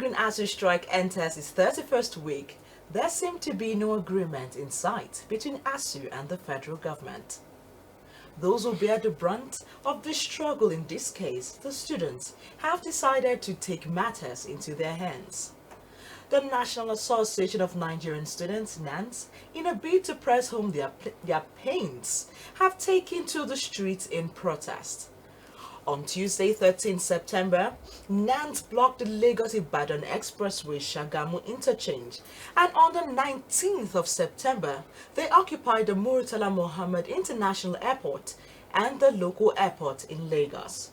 ongoing Asuu strike enters its 31st week, there seemed to be no agreement in sight between Asuu and the federal government. Those who bear the brunt of the struggle in this case, the students, have decided to take matters into their hands. The National Association of Nigerian Students, Nans, in a bid to press home their pains, have taken to the streets in protest. On Tuesday, 13 September, Nans blocked the Lagos-Ibadan Expressway Shagamu interchange, and on the 19th of September, they occupied the Murtala Mohammed International Airport and the local airport in Lagos.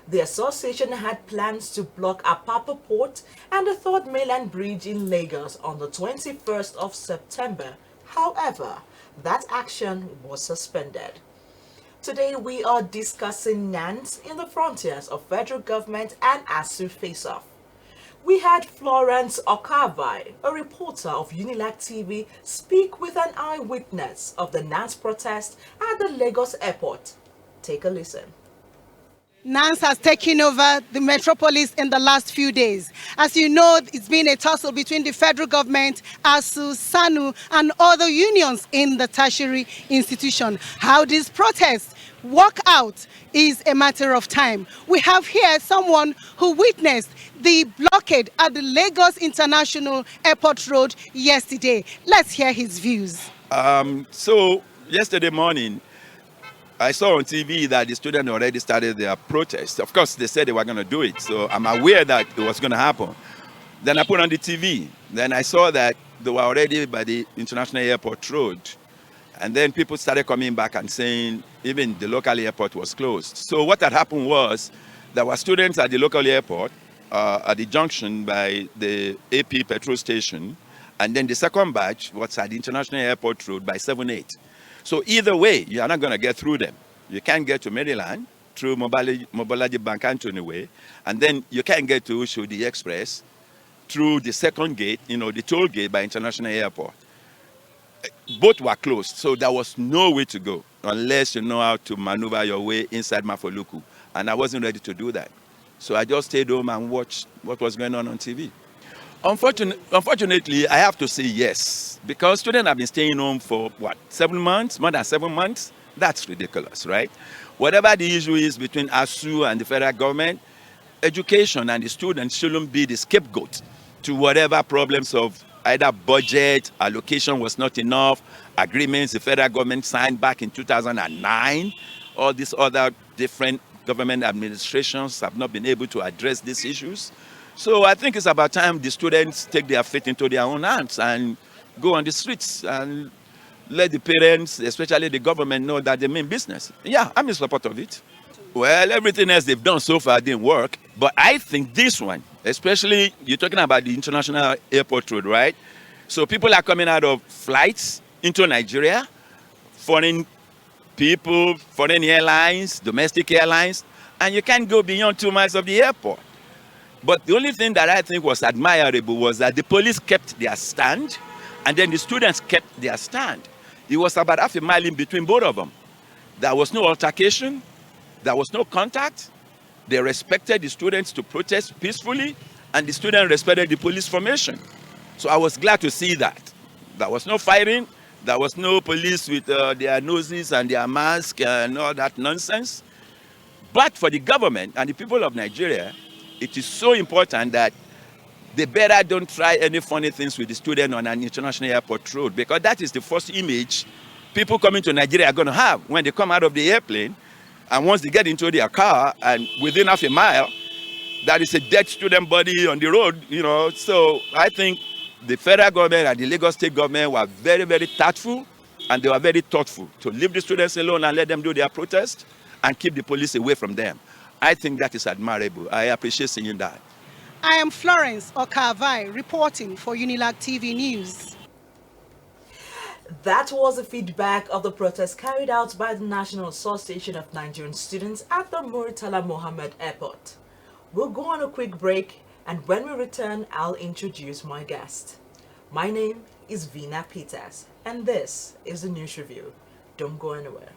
The association had plans to block Apapa Port and the Third Mainland Bridge in Lagos on the 21st of September. However, that action was suspended. Today we are discussing Nans in the frontiers of federal government and Asuu Faceoff. We had Florence Okavai, a reporter of Unilag TV, speak with an eyewitness of the Nans protest at the Lagos airport. Take a listen. Nans has taken over the metropolis in the last few days. As you know, it's been a tussle between the federal government, Asuu, SANU, and other unions in the tertiary institution. How these protests work out is a matter of time. We have here someone who witnessed the blockade at the Lagos International Airport Road yesterday. Let's hear his views. So yesterday morning, I saw on TV that the students already started their protest. Of course, they said they were going to do it, so I'm aware that it was going to happen. Then I put on the TV. Then I saw that they were already by the International Airport Road. And then people started coming back and saying even the local airport was closed. So what had happened was there were students at the local airport at the junction by the AP petrol station. And then the second batch was at the International Airport Road by 7-8. So either way, you are not going to get through them. You can't get to Maryland through Mobolaji Bank Anthony Way, and then you can't get to Oshodi Express through the second gate, the toll gate by International Airport. Both were closed, so there was no way to go unless you know how to maneuver your way inside Mafoluku. And I wasn't ready to do that. So I just stayed home and watched what was going on TV. Unfortunately, I have to say yes, because students have been staying home for, 7 months, more than 7 months? That's ridiculous, right? Whatever the issue is between Asuu and the federal government, education and the students shouldn't be the scapegoat to whatever problems of either budget, allocation was not enough, agreements the federal government signed back in 2009, all these other different government administrations have not been able to address these issues. So I think it's about time the students take their fate into their own hands and go on the streets and let the parents, especially the government, know that they mean business. Yeah, I'm in support of it. Well, everything else they've done so far didn't work. But I think this one, especially you're talking about the International Airport Road, right? So people are coming out of flights into Nigeria, foreign people, foreign airlines, domestic airlines, and you can't go beyond 2 miles of the airport. But the only thing that I think was admirable was that the police kept their stand, and then the students kept their stand. It was about half a mile in between both of them. There was no altercation. There was no contact. They respected the students to protest peacefully, and the students respected the police formation. So I was glad to see that. There was no fighting. There was no police with their noses and their masks and all that nonsense. But for the government and the people of Nigeria, it is so important that they better don't try any funny things with the student on an international airport road, because that is the first image people coming to Nigeria are going to have when they come out of the airplane. And once they get into their car and within half a mile, that is a dead student body on the road, So I think the federal government and the Lagos state government were very, very tactful, and they were very thoughtful to leave the students alone and let them do their protest and keep the police away from them. I think that is admirable. I appreciate seeing that. I am Florence Okavai, reporting for Unilag TV News. That was the feedback of the protest carried out by the National Association of Nigerian Students at the Murtala Mohammed Airport. We'll go on a quick break, and when we return, I'll introduce my guest. My name is Vina Peters, and this is the News Review. Don't go anywhere.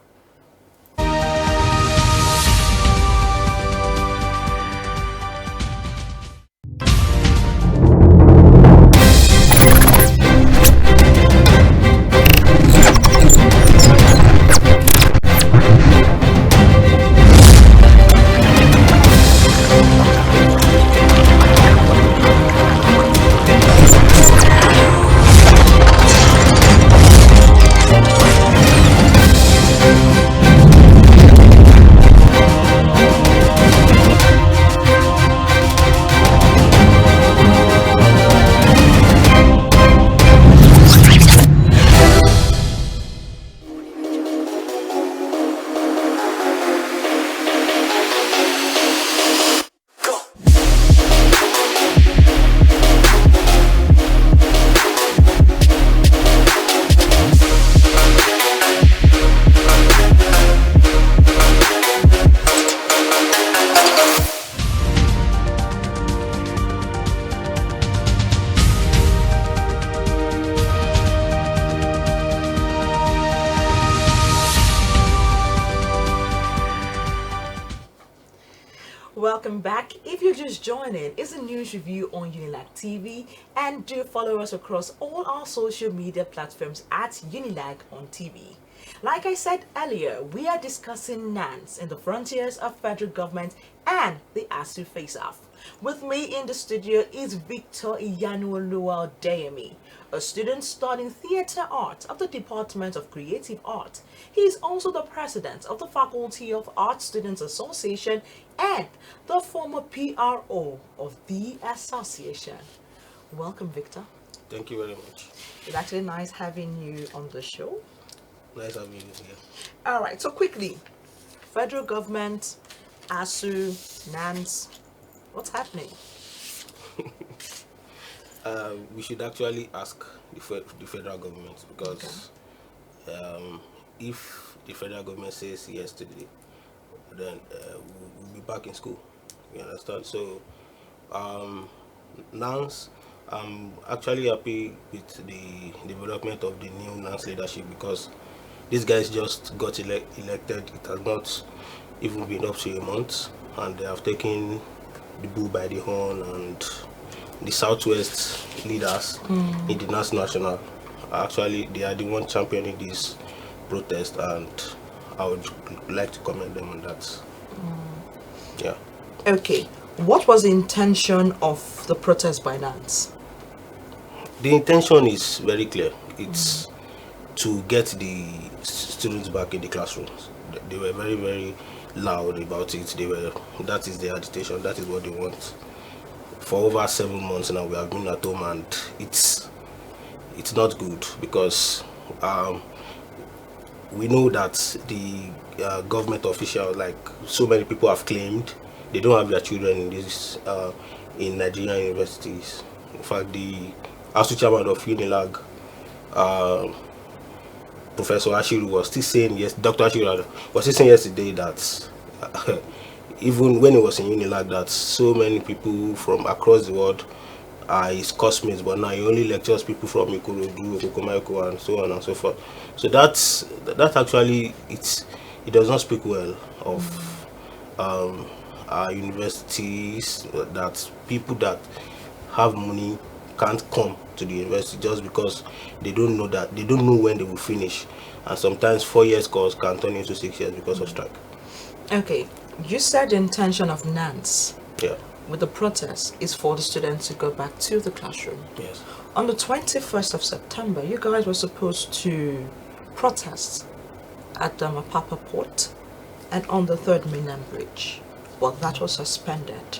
welcome back. If you're just joining, it's a news review on Unilag TV, and do follow us across all our social media platforms at Unilag on TV. Like I said earlier, we are discussing Nans in the frontiers of federal government and the Asuu Faceoff. With me in the studio is Victor Iyanuoluwa Deyemi, a student studying theatre art of the Department of Creative Art. He is also the president of the Faculty of Art Students Association and the former PRO of the association. Welcome, Victor. Thank you very much. It's actually nice having you on the show. Nice having you here. All right, so quickly, federal government, Asuu, Nans, what's happening? We should actually ask the federal government, because if the federal government says yes today, then we'll be back in school. You understand? So, Nans, I'm actually happy with the development of the new Nans leadership, because these guys just got elected. It has not even been up to a month, and they have taken the bull by the horn, and the Southwest leaders in the Nans National, actually, they are the one championing this protest, and I would like to commend them on that. Yeah. Okay, what was the intention of the protest by Nans? The intention is very clear. It's to get the students back in the classrooms. They were very, very loud about it. That is their agitation. That is what they want. For over 7 months now, we have been at home, and it's not good, because we know that the government officials, like so many people have claimed, they don't have their children in Nigerian universities. In fact, the Asuu chairman of Unilag, Professor Asuu, was still saying Dr. Asuu was still saying yesterday that even when he was in Unilag, that so many people from across the world are his classmates, but now he only lectures people from Ikorodu, Okokomaiko, and so on and so forth. So that actually it does not speak well of our universities, that people that have money can't come to the university just because they don't know when they will finish, and sometimes 4 years course can turn into 6 years because of strike. Okay, you said the intention of Nans with the protest is for the students to go back to the classroom. Yes. On the 21st of September, you guys were supposed to protest at the Mapapa port and on the 3rd mainland bridge. Well, that was suspended.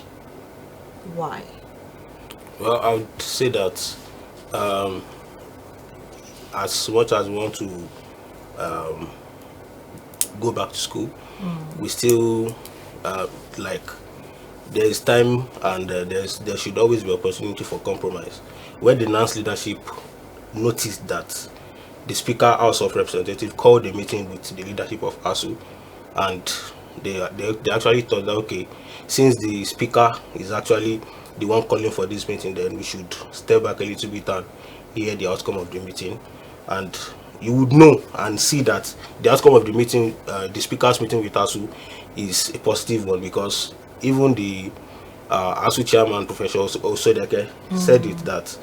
Why? Well, I would say that as much as we want to go back to school, we still there is time, and there should always be opportunity for compromise. When the Nans leadership noticed that the Speaker House of Representatives called a meeting with the leadership of Asuu, and they actually thought that, okay, since the Speaker is actually the one calling for this meeting, then we should step back a little bit and hear the outcome of the meeting. And you would know and see that the outcome of the meeting, the Speaker's meeting with Asuu, is a positive one, because even the Asuu chairman, Professor Osodeke, said it, that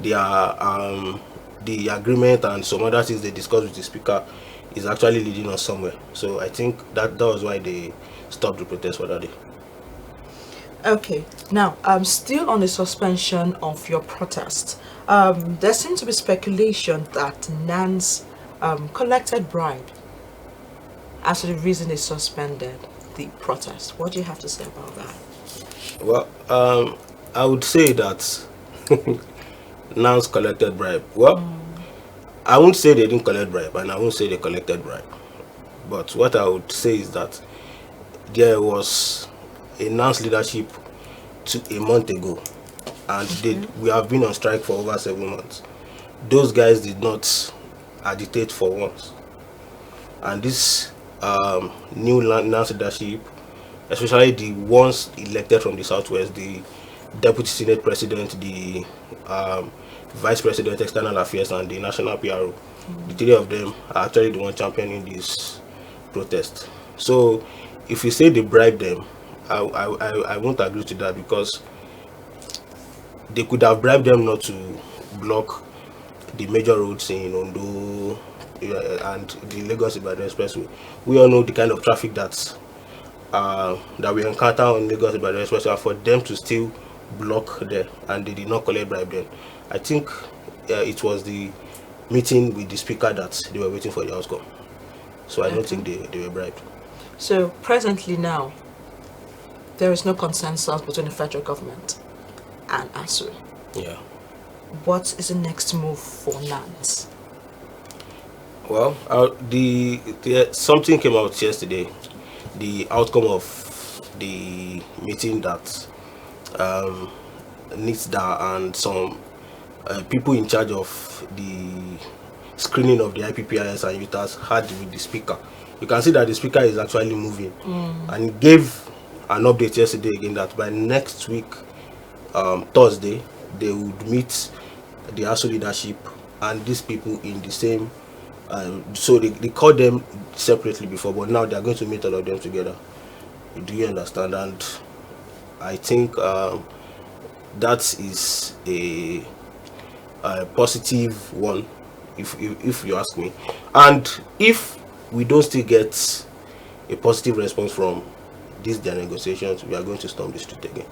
the agreement and some other things they discussed with the Speaker is actually leading us somewhere. So I think that was why they stopped the protest for that day. Okay, now still on the suspension of your protest, there seems to be speculation that Nans collected bribe as the reason they suspended the protest. What do you have to say about that? Well, I would say that Nans collected bribe. Well, I won't say they didn't collect bribe, and I won't say they collected bribe. But what I would say is that there was a Nans leadership a month ago, and we have been on strike for over 7 months. Those guys did not agitate for once, and this new Nans leadership, especially the ones elected from the Southwest, the Deputy Senate President, the Vice President External Affairs, and the National PRO, the 3 of them are actually the one championing this protest. So if you say they bribe them, I won't agree to that, because they could have bribed them not to block the major roads in Ondo, and the Lagos Ibadan Expressway. We all know the kind of traffic that we encounter on Lagos Ibadan Expressway, and for them to still block there, and they did not collect bribe then. I think it was the meeting with the speaker that they were waiting for the outcome. So I don't think they were bribed. So presently now, there is no consensus between the federal government and Asuu. Yeah. What is the next move for Nans? Well, something came out yesterday. The outcome of the meeting that NITSDA and some people in charge of the screening of the IPPIS and UTAS had with the speaker. You can see that the speaker is actually moving, and he gave an update yesterday again that by next week, Thursday, they would meet the Asuu leadership and these people in the same. So they called them separately before, but now they are going to meet all of them together. Do you understand? And I think that is a positive one, if you ask me. And if we don't still get a positive response from their negotiations, we are going to storm the street again.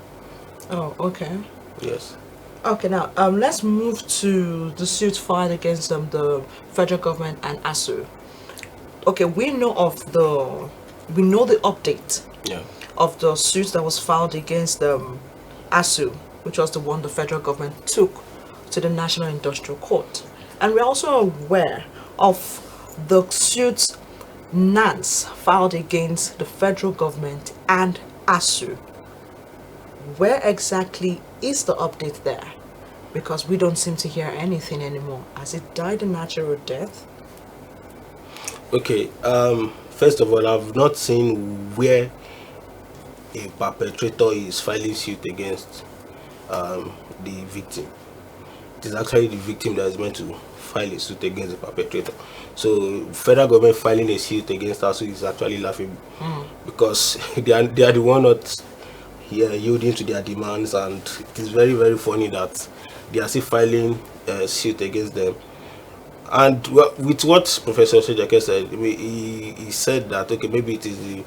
Oh, okay. Yes. Okay, now let's move to the suit filed against the federal government and Asuu. Okay, we know the update of the suit that was filed against Asuu, which was the one the federal government took to the National Industrial Court, and we're also aware of the suits Nans filed against the federal government and Asuu. Where exactly is the update there? Because we don't seem to hear anything anymore. Has it died a natural death? Okay, first of all, I've not seen where a perpetrator is filing suit against the victim. It is actually the victim that is meant to file a suit against the perpetrator. So federal government filing a suit against Asuu is actually laughable, because they are the one not yielding to their demands, and it is very, very funny that they are still filing a suit against them. And with what Professor Sejake said, he said that okay, maybe it is the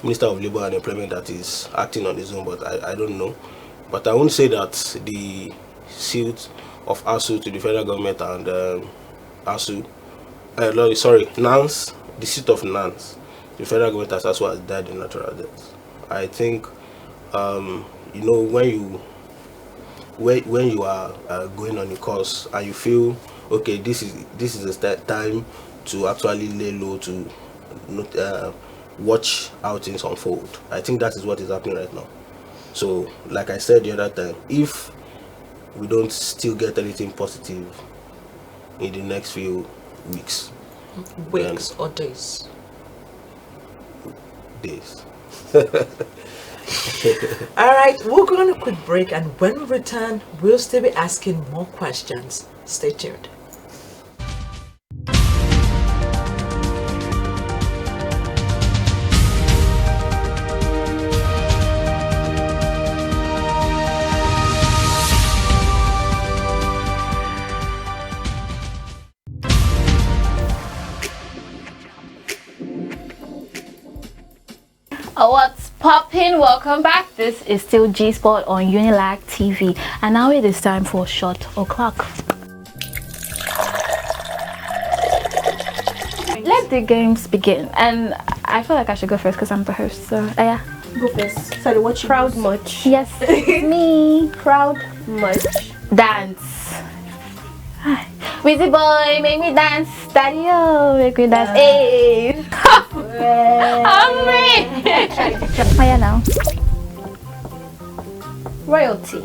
Minister of Labour and Employment that is acting on his own, but I don't know. But I won't say that the suit of Asuu to the federal government and Nans, the suit of Nans, the federal government as Asuu has died in natural death. I think when you are going on a course and you feel okay, this is the time to actually lay low, to watch how things unfold. I think that is what is happening right now. So like I said the other time, if we don't still get anything positive in the next few weeks Or days? Days. Alright, we'll go on a quick break, and when we return, we'll still be asking more questions. Stay tuned. What's poppin'? Welcome back. This is still G Sport on Unilag TV, and now it is time for Shot O'Clock. Let the games begin, and I feel like I should go first because I'm the host. So yeah, go first. Sorry, what you proud much? Yes, me. Proud much. Dance. Wizzy boy, make me dance. Daddy, oh, make me dance. Hey. Hungry. Oh yeah, now. Royalty.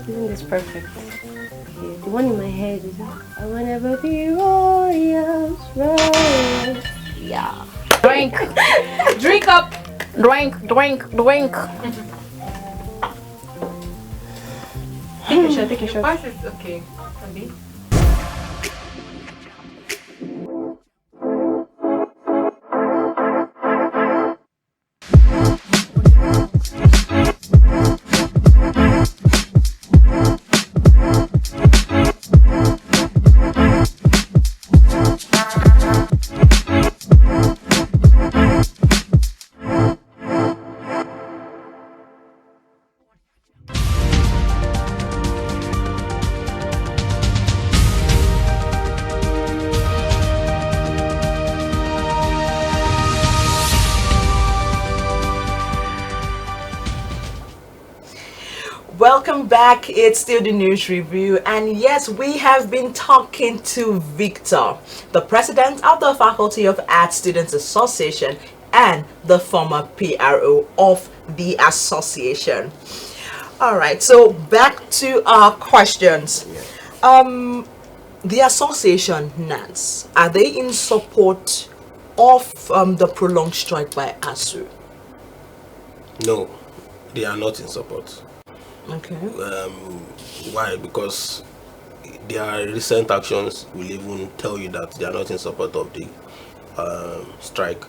Isn't this perfect? Okay, the one in my head is I will never be royals. Yeah. Drink. Drink up. Drink. Take a shot. Price is okay. Andy? Welcome back. It's still the news review, and yes, we have been talking to Victor, the president of the Faculty of Arts Students Association and the former PRO of the association. All right, so back to our questions. The association, Nans, are they in support of the prolonged strike by Asuu? No, they are not in support. Okay. Why? Because their recent actions will even tell you that they are not in support of the strike.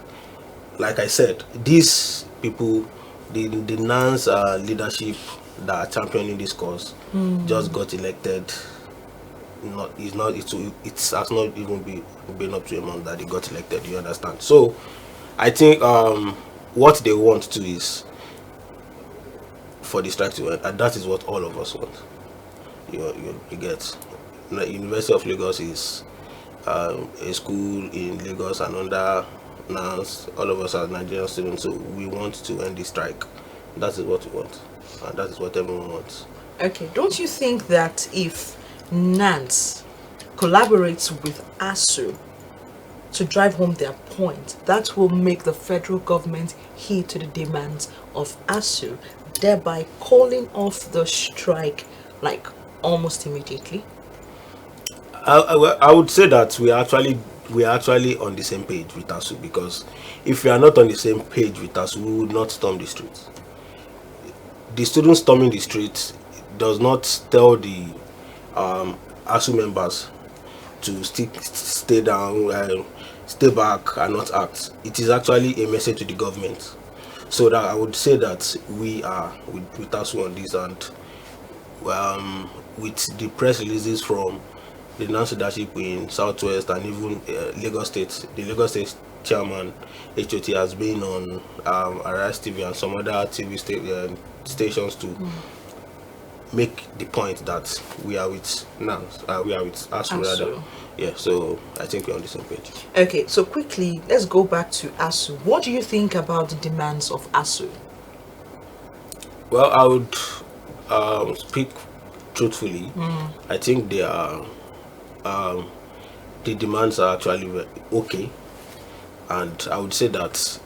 Like I said, these people, the Nans leadership that are championing this cause, just got elected. It has not even been up to a month that they got elected. You understand? So, I think what they want to is for the strike to end, and that is what all of us want. You get. The University of Lagos is a school in Lagos, and under Nans, all of us are Nigerian students, so we want to end the strike. That is what we want, and that is what everyone wants. Okay, don't you think that if Nans collaborates with Asuu to drive home their point, that will make the federal government heed to the demands of Asuu, thereby calling off the strike like almost immediately? I would say that we are actually on the same page with Asuu, because if we are not on the same page with Asuu, we would not storm the streets. The students storming the streets does not tell the Asuu members to stay down, stay back and not act. It is actually a message to the government. So that I would say that we are with Asuu on this, and with the press releases from the Nans leadership in Southwest and even Lagos State, the Lagos State chairman HOT has been on Arise TV and some other TV stations to make the point that we are with Nans, we are with Asuu rather. Yeah, so I think we're on the same page. Okay, so quickly, let's go back to Asuu. What do you think about the demands of Asuu? Well, I would speak truthfully. I think they are the demands are actually okay, and I would say that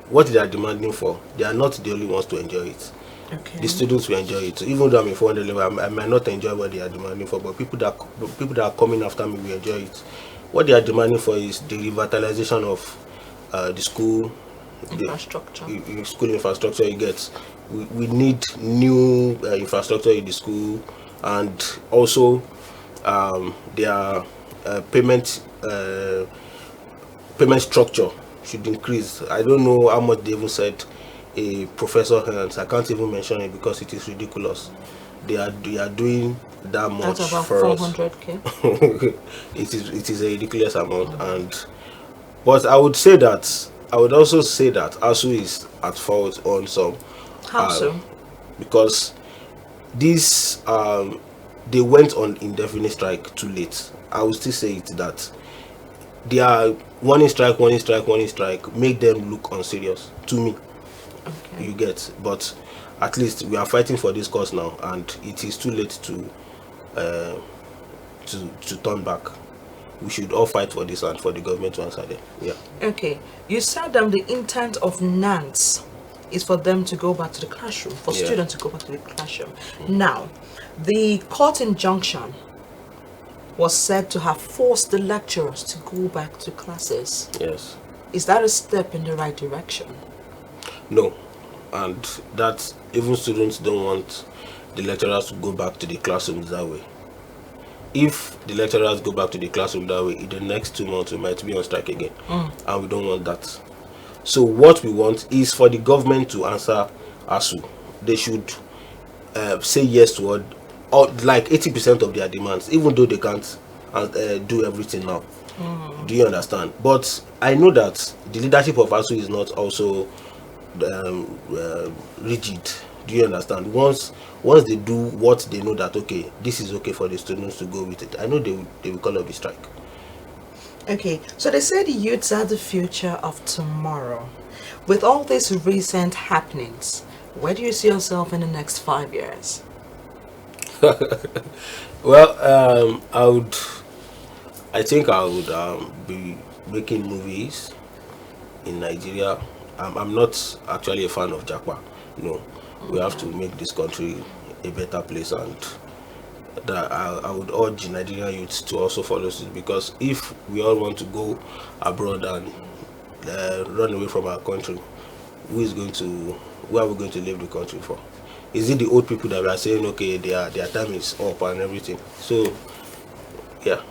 what they are demanding for, they are not the only ones to enjoy it. Okay. The students will enjoy it. So even though I'm in 400 level, I might not enjoy what they are demanding for, but people that are coming after me will enjoy it. What they are demanding for is the revitalization of the school Infrastructure. The school infrastructure. You get, we need new infrastructure in the school, and also their payment structure should increase. I don't know how much they even said. A professor hands, I can't even mention it because it is ridiculous. They are doing that much. That's about for 400k. It is a ridiculous amount, but I would also say that Asuu is at fault on some. How so? Because this they went on indefinite strike too late. I would still say it that they are warning strike, make them look unserious to me. Okay. You get, but at least we are fighting for this cause now, and it is too late to turn back. We should all fight for this and for the government to answer them. Yeah. Okay, you said the intent of Nans is for them to go back to the classroom, for students to go back to the classroom. Now, the court injunction was said to have forced the lecturers to go back to classes. Yes. Is that a step in the right direction? No, and that even students don't want the lecturers to go back to the classrooms that way. If the lecturers go back to the classroom that way, in the next 2 months we might be on strike again, and we don't want that. So what we want is for the government to answer Asuu. They should say yes to all like 80% of their demands, even though they can't do everything now. Do you understand? But I know that the leadership of Asuu is not also rigid. Do you understand? Once they do what they know that okay, this is okay for the students to go with it, I know they will call off the strike. Okay, so they say the youths are the future of tomorrow. With all these recent happenings, Where do you see yourself in the next 5 years? Well, I think I would be making movies in Nigeria. I'm not actually a fan of Japan. No, we have to make this country a better place, and that I would urge Nigerian youths to also follow suit, because if we all want to go abroad and run away from our country, who are we going to leave the country for? Is it the old people that are saying, okay, their time is up and everything? So, yeah.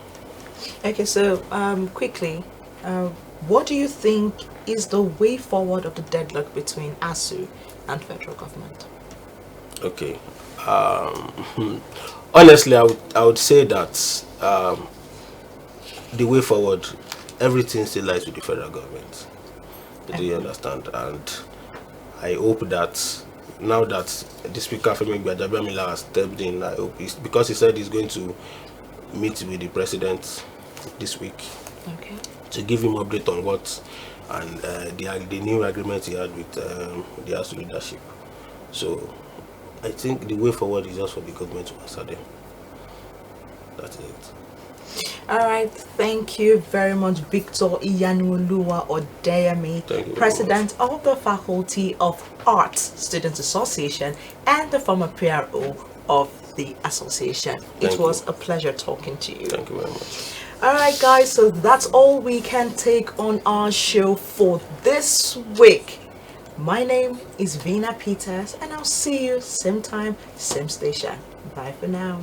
Okay, so quickly, what do you think is the way forward of the deadlock between Asuu and federal government? Okay. Honestly, I would say that the way forward, everything still lies with the federal government. Do you understand? And I hope that now that the Speaker Femi Gbajabamila has stepped in, I hope because he said he's going to meet with the president this week, Okay. to give him update on what and the new agreement he had with the Asuu leadership. So I think the way forward is just for the government to answer them. That's it. All right, thank you very much, Victor Iyanuoluwa Odeyemi, Thank you very President of the Faculty of Arts Students Association and the former PRO of the association. Thank It was you. a pleasure talking to you. Thank you very much. All right, guys, so that's all we can take on our show for this week. My name is Vina Peters, and I'll see you same time, same station. Bye for now.